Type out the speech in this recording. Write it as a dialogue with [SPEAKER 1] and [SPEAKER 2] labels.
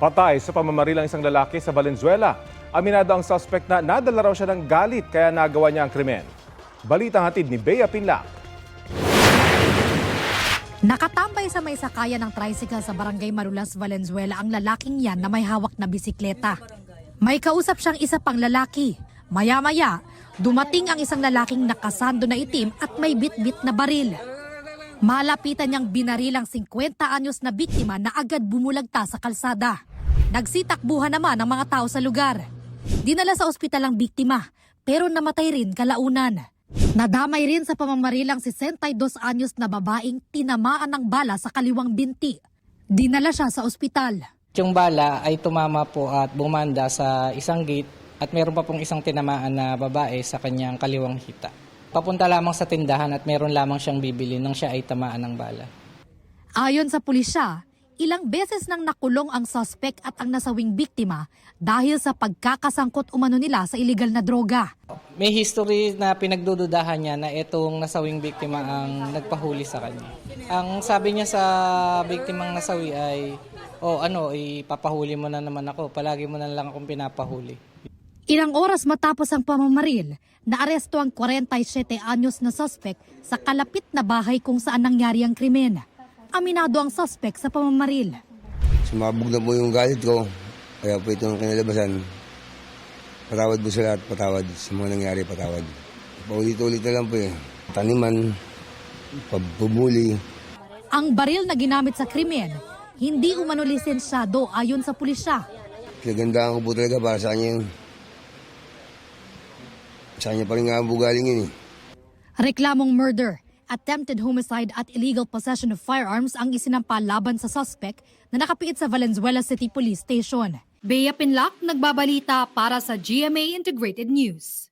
[SPEAKER 1] Patay sa pamamaril ang isang lalaki sa Valenzuela. Aminado ang suspect na nadala raw siya ng galit kaya nagawa niya ang krimen. Balitang hatid ni Bea Pinlac.
[SPEAKER 2] Nakatambay sa may sakayan ng tricycle sa Barangay Marulas, Valenzuela ang lalaking yan na may hawak na bisikleta. May kausap siyang isa pang lalaki. Maya-maya, dumating ang isang lalaking nakasando na itim at may bit-bit na baril. Malapitan niyang binaril ang 50 anyos na biktima na agad bumulagta sa kalsada. Nagsitakbuhan naman ang mga tao sa lugar. Dinala sa ospital ang biktima, pero namatay rin kalaunan. Nadamay rin sa pamamaril ang 62 anyos na babaeng tinamaan ng bala sa kaliwang binti. Dinala siya sa ospital.
[SPEAKER 3] Yung bala ay tumama po at bumanda sa isang gate at meron pa pong isang tinamaan na babae sa kanyang kaliwang hita. Papunta lamang sa tindahan at meron lamang siyang bibili nang siya ay tamaan ng bala.
[SPEAKER 2] Ayon sa pulisya, ilang beses nang nakulong ang suspect at ang nasawing biktima dahil sa pagkakasangkot umano nila sa iligal na droga.
[SPEAKER 3] May history na pinagdududahan niya na itong nasawing biktima ang nagpahuli sa kanya. Ang sabi niya sa biktimang nasawi ay, ipapahuli mo na naman ako, palagi mo na lang akong pinapahuli.
[SPEAKER 2] Ilang oras matapos ang pamamaril, naaresto ang 47 anyos na suspect sa kalapit na bahay kung saan nangyari ang krimen. Aminado ang suspect sa pamamaril.
[SPEAKER 4] Sumabog na po yung galit ko, kaya po itong kinalabasan. Patawad po sa lahat, patawad sa mga nangyari, patawad. Paulit-ulit na lang po Taniman, pagbubuli.
[SPEAKER 2] Ang baril na ginamit sa krimen, hindi umano lisensyado ayon sa pulisya.
[SPEAKER 4] Kinagandaan ko po talaga para sa kanya yun. Sa kanya pa rin nga ang bugaling yun
[SPEAKER 2] Reklamong murder, attempted homicide at illegal possession of firearms ang isinampa laban sa suspect na nakapiit sa Valenzuela City Police Station. Bea Pinlac, nagbabalita para sa GMA Integrated News.